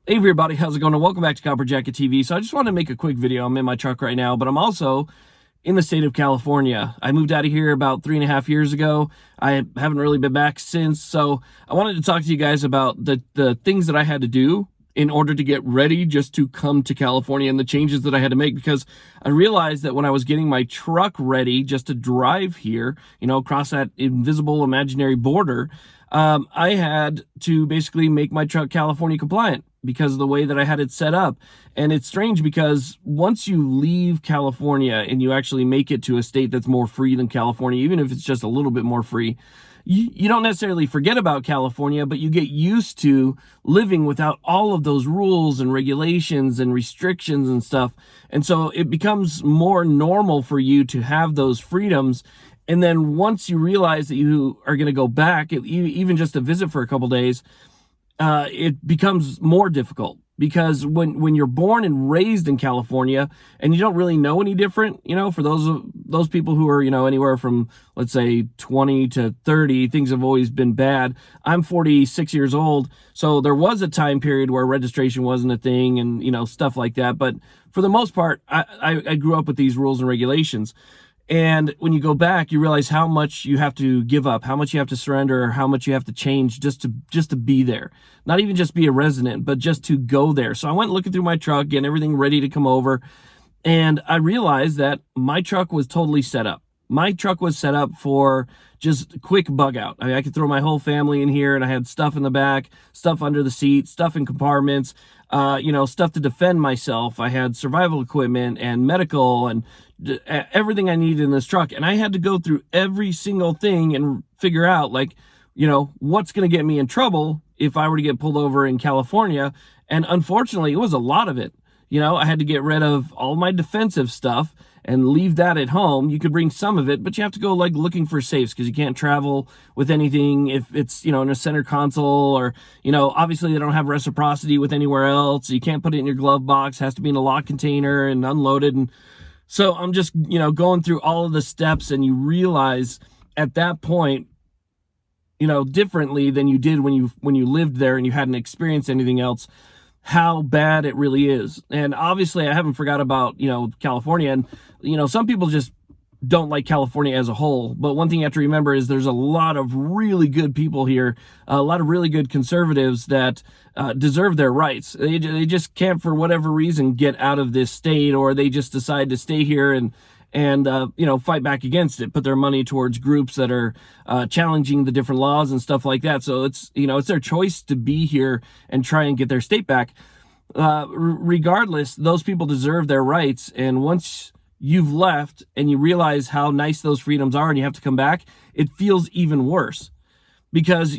Hey everybody, how's it going? And welcome back to Copper Jacket TV. So I just want to make a quick video. I'm in my truck right now, but I'm also in the state of California. I moved out of here about 3.5 years ago. I haven't really been back since. So I wanted to talk to you guys about the things that I had to do in order to get ready just to come to California and the changes that I had to make, because I realized that when I was getting my truck ready just to drive here, across that invisible imaginary border, I had to basically make my truck California compliant because of the way that I had it set up. And it's strange because once you leave California and you actually make it to a state that's more free than California, even if it's just a little bit more free, you don't necessarily forget about California, but you get used to living without all of those rules and regulations and restrictions and stuff. And so it becomes more normal for you to have those freedoms. And then once you realize that you are going to go back, even just to visit for a couple days, it becomes more difficult, because when you're born and raised in California and you don't really know any different, for those people who are, anywhere from, let's say, 20 to 30, things have always been bad. I'm 46 years old, so there was a time period where registration wasn't a thing and, stuff like that. But for the most part, I grew up with these rules and regulations. And when you go back, you realize how much you have to give up, how much you have to surrender, how much you have to change just to be there. Not even just be a resident, but just to go there. So I went looking through my truck, getting everything ready to come over, and I realized that my truck was totally set up. My truck was set up for just quick bug out. I mean, I could throw my whole family in here, and I had stuff in the back, stuff under the seat, stuff in compartments, stuff to defend myself. I had survival equipment and medical and everything I needed in this truck. And I had to go through every single thing and figure out, what's going to get me in trouble if I were to get pulled over in California. And unfortunately, it was a lot of it. I had to get rid of all my defensive stuff and leave that at home. You could bring some of it, but you have to go looking for safes, because you can't travel with anything if it's, in a center console, or, obviously they don't have reciprocity with anywhere else. You can't put it in your glove box. It has to be in a locked container and unloaded. And so I'm just, going through all of the steps, and you realize at that point, differently than you did when you lived there and you hadn't experienced anything else, how bad it really is. And obviously I haven't forgot about, California, and, some people just don't like California as a whole. But one thing you have to remember is there's a lot of really good people here, a lot of really good conservatives that deserve their rights. They just can't, for whatever reason, get out of this state, or they just decide to stay here and fight back against it, put their money towards groups that are challenging the different laws and stuff like that. So it's their choice to be here and try and get their state back. Regardless, those people deserve their rights. And once you've left and you realize how nice those freedoms are and you have to come back, it feels even worse, because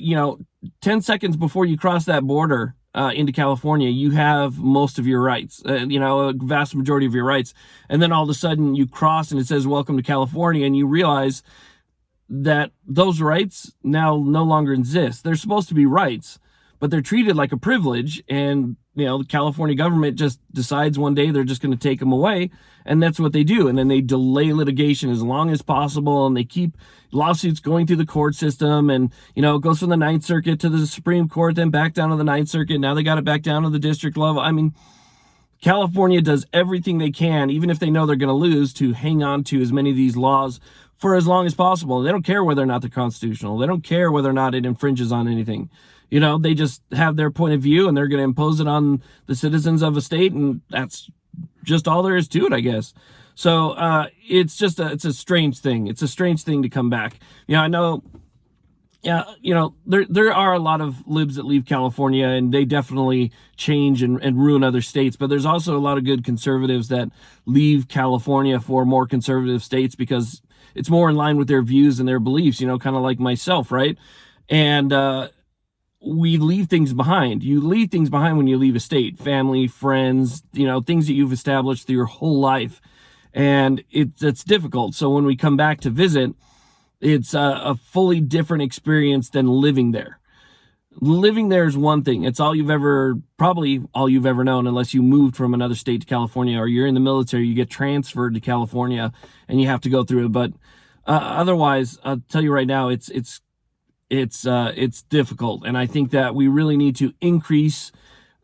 10 seconds before you cross that border into California, you have most of your rights, a vast majority of your rights. And then all of a sudden you cross and it says, "Welcome to California." And you realize that those rights now no longer exist. They're supposed to be rights, but they're treated like a privilege. And, the California government just decides one day they're just going to take them away. And that's what they do. And then they delay litigation as long as possible. And they keep lawsuits going through the court system. And, it goes from the Ninth Circuit to the Supreme Court, then back down to the Ninth Circuit. Now they got it back down to the district level. I mean, California does everything they can, even if they know they're going to lose, to hang on to as many of these laws for as long as possible. They don't care whether or not they're constitutional. They don't care whether or not it infringes on anything. They just have their point of view, and they're going to impose it on the citizens of a state, and that's just all there is to it, I guess. So it's a strange thing. It's a strange thing to come back. I know, there are a lot of libs that leave California, and they definitely change and ruin other states. But there's also a lot of good conservatives that leave California for more conservative states because it's more in line with their views and their beliefs, kind of like myself, right? And we leave things behind. You leave things behind when you leave a state: family, friends, things that you've established through your whole life. And it's difficult. So when we come back to visit, it's a fully different experience than living there. Living there is one thing. It's probably all you've ever known, unless you moved from another state to California, or you're in the military, you get transferred to California and you have to go through it. But otherwise, I'll tell you right now, it's difficult. And I think that we really need to increase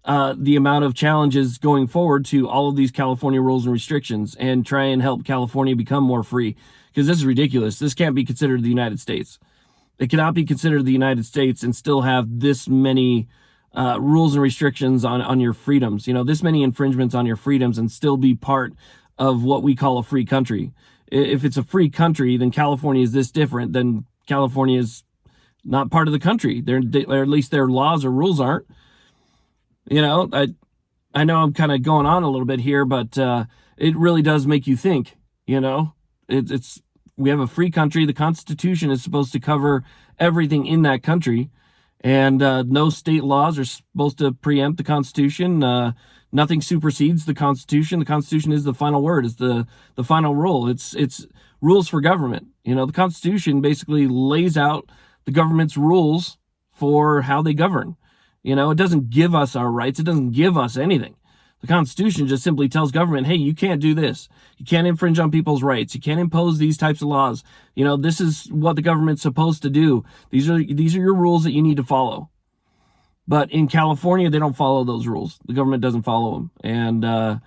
the amount of challenges going forward to all of these California rules and restrictions and try and help California become more free. Because this is ridiculous. This can't be considered the United States. It cannot be considered the United States and still have this many rules and restrictions on your freedoms. You know, this many infringements on your freedoms and still be part of what we call a free country. If it's a free country, then California is this different. Then California is not part of the country. Or at least their laws or rules aren't. You know, I know I'm kind of going on a little bit here, but it really does make you think. You know, we have a free country. The Constitution is supposed to cover everything in that country, and no state laws are supposed to preempt the Constitution. Nothing supersedes the Constitution. The Constitution is the final word. It's the final rule. It's rules for government. You know, the Constitution basically lays out the government's rules for how they govern. You know, it doesn't give us our rights. It doesn't give us anything. The Constitution just simply tells government, hey, you can't do this. You can't infringe on people's rights. You can't impose these types of laws. You know, this is what the government's supposed to do. These are your rules that you need to follow. But in California, they don't follow those rules. The government doesn't follow them. And,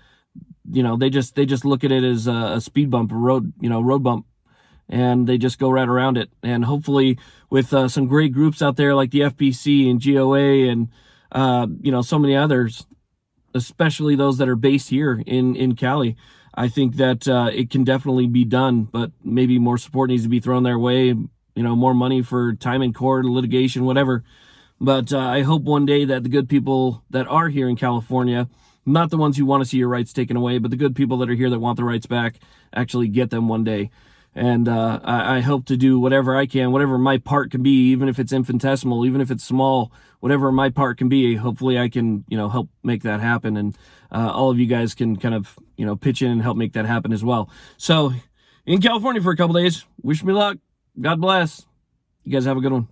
you know, they just look at it as a speed bump, a road bump. And they just go right around it. And hopefully with some great groups out there like the FPC and GOA and, you know, so many others, especially those that are based here in Cali, I think that it can definitely be done, but maybe more support needs to be thrown their way, you know, more money for time in court, litigation, whatever. But I hope one day that the good people that are here in California, not the ones who want to see your rights taken away, but the good people that are here that want the rights back, actually get them one day. And I hope to do whatever I can, whatever my part can be, even if it's infinitesimal, even if it's small, whatever my part can be. Hopefully I can, you know, help make that happen. And all of you guys can kind of, you know, pitch in and help make that happen as well. So in California for a couple days, wish me luck. God bless. You guys have a good one.